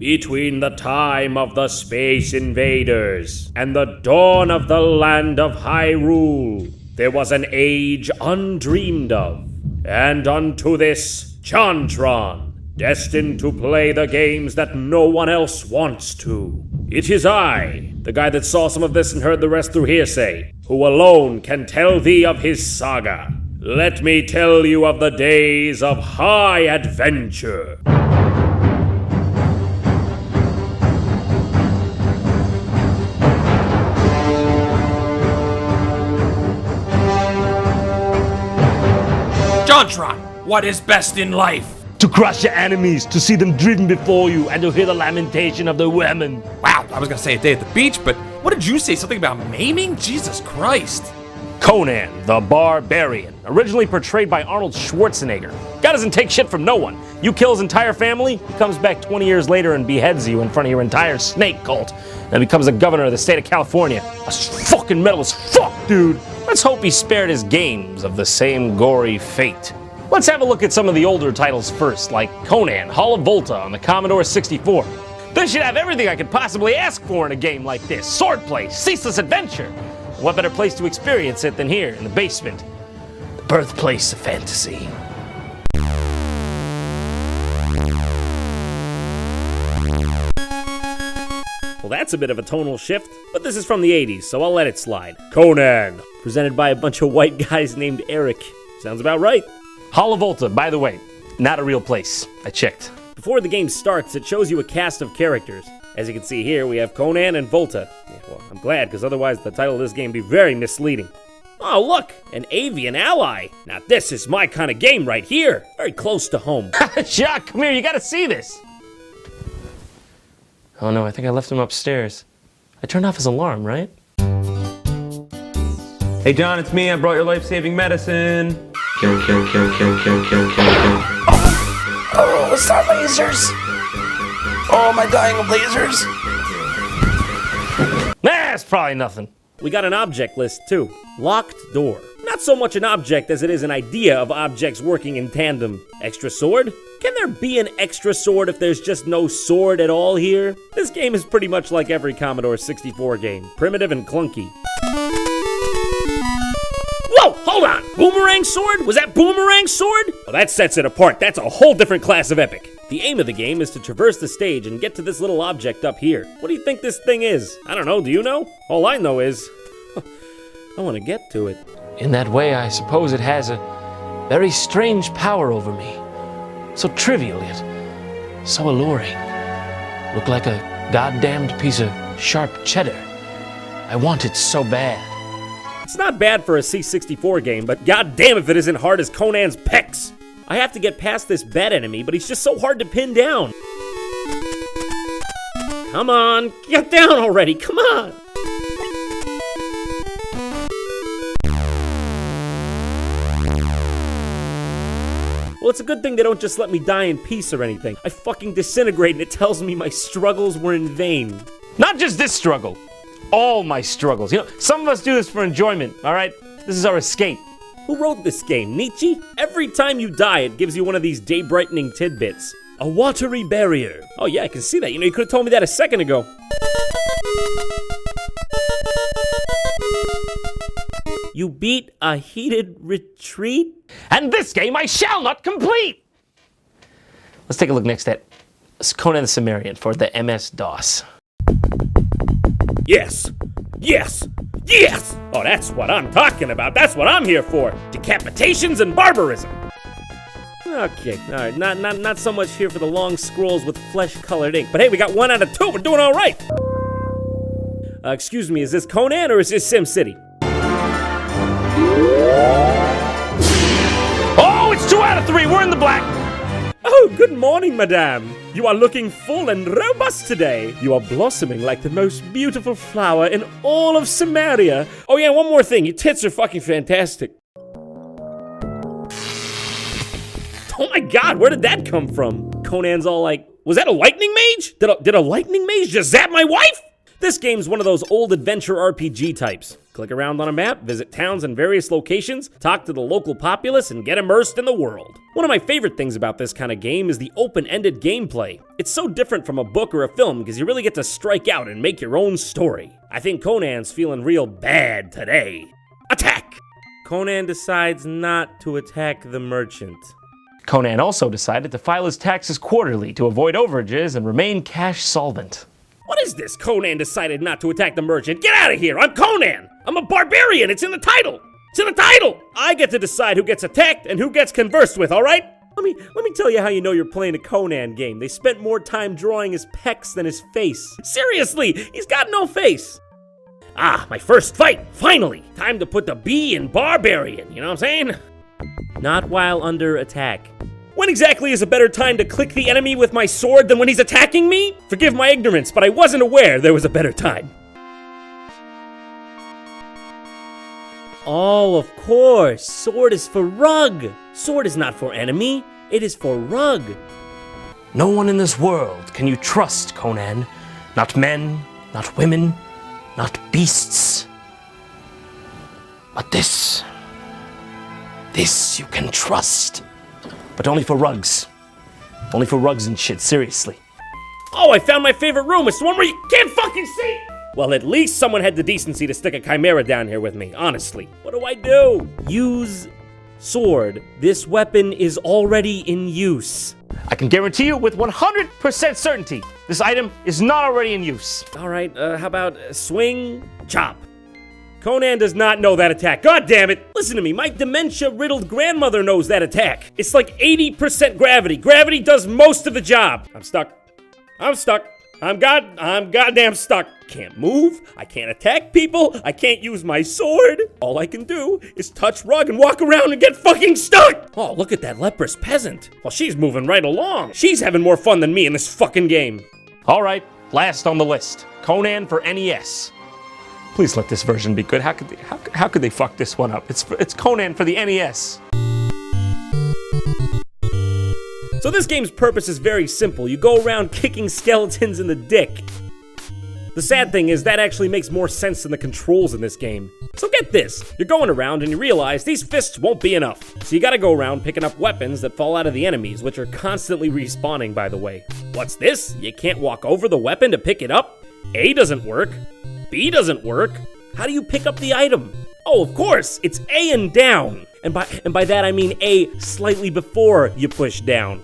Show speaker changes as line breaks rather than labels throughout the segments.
Between the time of the Space Invaders and the dawn of the land of Hyrule, there was an age undreamed of. And unto this, JonTron, destined to play the games that no one else wants to. It is I, the guy that saw some of this and heard the rest through hearsay, who alone can tell thee of his saga. Let me tell you of the days of high adventure.
JonTron, what is best in life?
To crush your enemies, to see them driven before you, and to hear the lamentation of the women.
Wow, I was gonna say a day at the beach, but what did you say? Something about maiming? Jesus Christ.
Conan the Barbarian, originally portrayed by Arnold Schwarzenegger. Guy doesn't take shit from no one. You kill his entire family, he comes back 20 years later and beheads you in front of your entire snake cult, and becomes the governor of the state of California. That's fucking metal as fuck, dude. Let's hope he spared his games of the same gory fate. Let's have a look at some of the older titles first, like Conan, Hall of Volta on the Commodore 64. This should have everything I could possibly ask for in a game like this. Swordplay, ceaseless adventure. What better place to experience it than here in the basement? The birthplace of fantasy.
Well, that's a bit of a tonal shift, but this is from the 80s, so I'll let it slide. Conan, presented by a bunch of white guys named Eric. Sounds about right.
Hall of Volta, by the way, not a real place. I checked.
Before the game starts, it shows you a cast of characters. As you can see here, we have Conan and Volta. Yeah, well, I'm glad, because otherwise the title of this game would be very misleading. Oh, look, an avian ally. Now this is my kind of game right here. Very close to home.
Jacques, come here, you gotta see this. Oh no, I think I left him upstairs. I turned off his alarm, right?
Hey John, it's me. I brought your life-saving medicine. Kill.
Oh, it's not lasers. Oh, am I dying of lasers?
That's probably nothing.
We got an object list too. Locked door. Not so much an object as it is an idea of objects working in tandem. Extra sword? Can there be an extra sword if there's just no sword at all here? This game is pretty much like every Commodore 64 game. Primitive and clunky. Whoa, hold on! Boomerang sword? Was that boomerang sword? Well, that sets it apart. That's a whole different class of epic. The aim of the game is to traverse the stage and get to this little object up here. What do you think this thing is? I don't know, do you know? All I know is, I want to get to it.
In that way, I suppose it has a very strange power over me. So trivial yet so alluring. Look like a goddamned piece of sharp cheddar. I want it so bad.
It's not bad for a C64 game, but goddamn if it isn't hard as Conan's pecs. I have to get past this bad enemy, but he's just so hard to pin down. Come on, get down already, come on! Well, it's a good thing they don't just let me die in peace or anything. I fucking disintegrate and it tells me my struggles were in vain.
Not just this struggle. All my struggles. You know, some of us do this for enjoyment, all right? This is our escape.
Who wrote this game, Nietzsche? Every time you die, it gives you one of these day-brightening tidbits. A watery barrier. Oh yeah, I can see that. You know, you could have told me that a second ago. You beat a heated retreat?
And this game I shall not complete! Let's take a look next at Conan the Cimmerian for the MS-DOS.
Yes! Yes! Yes! Oh, that's what I'm talking about. That's what I'm here for. Decapitations and barbarism. Okay, all right. Not so much here for the long scrolls with flesh-colored ink. But hey, we got 1 out of 2. We're doing all right. Excuse me, is this Conan or is this SimCity?
Oh, it's 2 out of 3. We're in the black.
Oh, good morning, madame. You are looking full and robust today. You are blossoming like the most beautiful flower in all of Samaria. Oh yeah, one more thing. Your tits are fucking fantastic. Oh my god, where did that come from? Conan's all like, was that a lightning mage? Did a lightning mage just zap my wife? This game's one of those old adventure RPG types. Click around on a map, visit towns in various locations, talk to the local populace, and get immersed in the world. One of my favorite things about this kind of game is the open-ended gameplay. It's so different from a book or a film because you really get to strike out and make your own story. I think Conan's feeling real bad today. Attack! Conan decides not to attack the merchant.
Conan also decided to file his taxes quarterly to avoid overages and remain cash solvent.
What is this? Conan decided not to attack the merchant. Get out of here! I'm Conan! I'm a barbarian! It's in the title! It's in the title! I get to decide who gets attacked and who gets conversed with, alright? Let me tell you how you know you're playing a Conan game. They spent more time drawing his pecs than his face. Seriously, he's got no face. Ah, my first fight, finally! Time to put the B in barbarian, you know what I'm saying? Not while under attack. When exactly is a better time to click the enemy with my sword than when he's attacking me? Forgive my ignorance, but I wasn't aware there was a better time. Oh, of course. Sword is for rug. Sword is not for enemy. It is for rug.
No one in this world can you trust, Conan. Not men, not women, not beasts. But this you can trust. But only for rugs. Only for rugs and shit, seriously.
Oh, I found my favorite room. It's the one where you can't fucking see. Well, at least someone had the decency to stick a chimera down here with me, honestly. What do I do? Use sword. This weapon is already in use.
I can guarantee you with 100% certainty, this item is not already in use.
All right, how about swing, chop? Conan does not know that attack. God damn it! Listen to me, my dementia-riddled grandmother knows that attack. It's like 80% gravity. Gravity does most of the job. I'm stuck. I'm goddamn stuck. Can't move. I can't attack people. I can't use my sword. All I can do is touch rug and walk around and get fucking stuck. Oh, look at that leprous peasant. Well, she's moving right along. She's having more fun than me in this fucking game.
All right, last on the list, Conan for NES. Please let this version be good. How could they fuck this one up? It's Conan for the NES.
So this game's purpose is very simple. You go around kicking skeletons in the dick. The sad thing is that actually makes more sense than the controls in this game. So get this, you're going around and you realize these fists won't be enough. So you gotta go around picking up weapons that fall out of the enemies, which are constantly respawning, by the way. What's this? You can't walk over the weapon to pick it up? A doesn't work. B doesn't work. How do you pick up the item? Oh, of course, it's A and down. And by that I mean A slightly before you push down.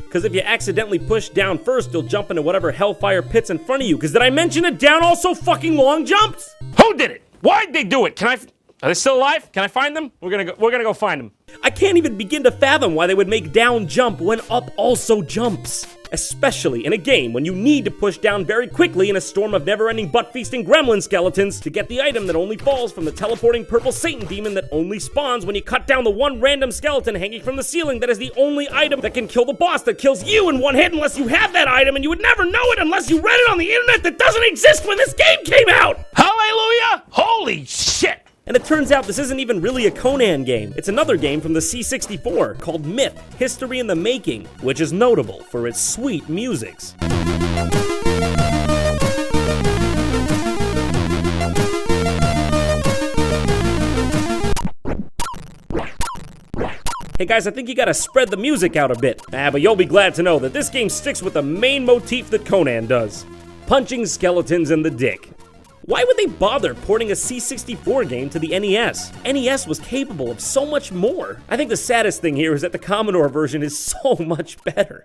Because if you accidentally push down first, you'll jump into whatever hellfire pit's in front of you. Because did I mention that down also fucking long jumps?
Who did it? Why'd they do it? Are they still alive? Can I find them? We're gonna go find them.
I can't even begin to fathom why they would make down jump when up also jumps. Especially in a game when you need to push down very quickly in a storm of never-ending butt-feasting gremlin skeletons to get the item that only falls from the teleporting purple Satan demon that only spawns when you cut down the one random skeleton hanging from the ceiling that is the only item that can kill the boss that kills you in one hit unless you have that item, and you would never know it unless you read it on the internet that doesn't exist when this game came out!
Hallelujah! Holy shit!
And it turns out this isn't even really a Conan game. It's another game from the C64 called Myth, History in the Making, which is notable for its sweet musics. Hey guys, I think you gotta spread the music out a bit. But you'll be glad to know that this game sticks with the main motif that Conan does. Punching skeletons in the dick. Why would they bother porting a C64 game to the NES? NES was capable of so much more. I think the saddest thing here is that the Commodore version is so much better.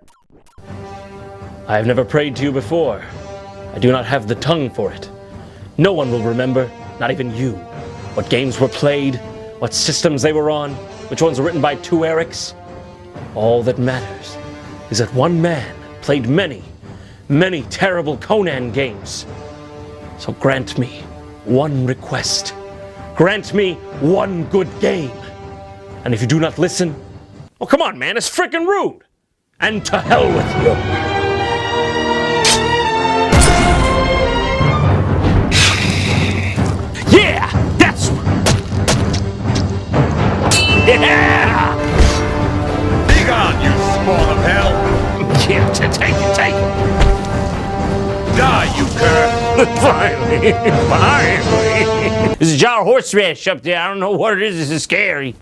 I have never prayed to you before. I do not have the tongue for it. No one will remember, not even you, what games were played, what systems they were on, which ones were written by two Erics. All that matters is that one man played many, many terrible Conan games. So grant me one request. Grant me one good game. And if you do not listen, well, come on, man, it's frickin' rude. And to hell with you. Yeah, that's yeah.
Be gone, you spawn of hell!
Yeah, take it.
Die, you cur!
Finally. There's a jar of horseradish up there. I don't know what it is. This is scary.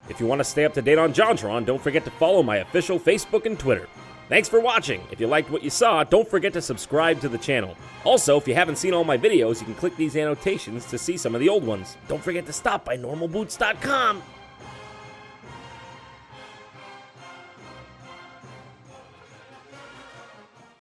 If you want to stay up to date on JonTron, don't forget to follow my official Facebook and Twitter. Thanks for watching. If you liked what you saw, don't forget to subscribe to the channel. Also, if you haven't seen all my videos, you can click these annotations to see some of the old ones. Don't forget to stop by normalboots.com.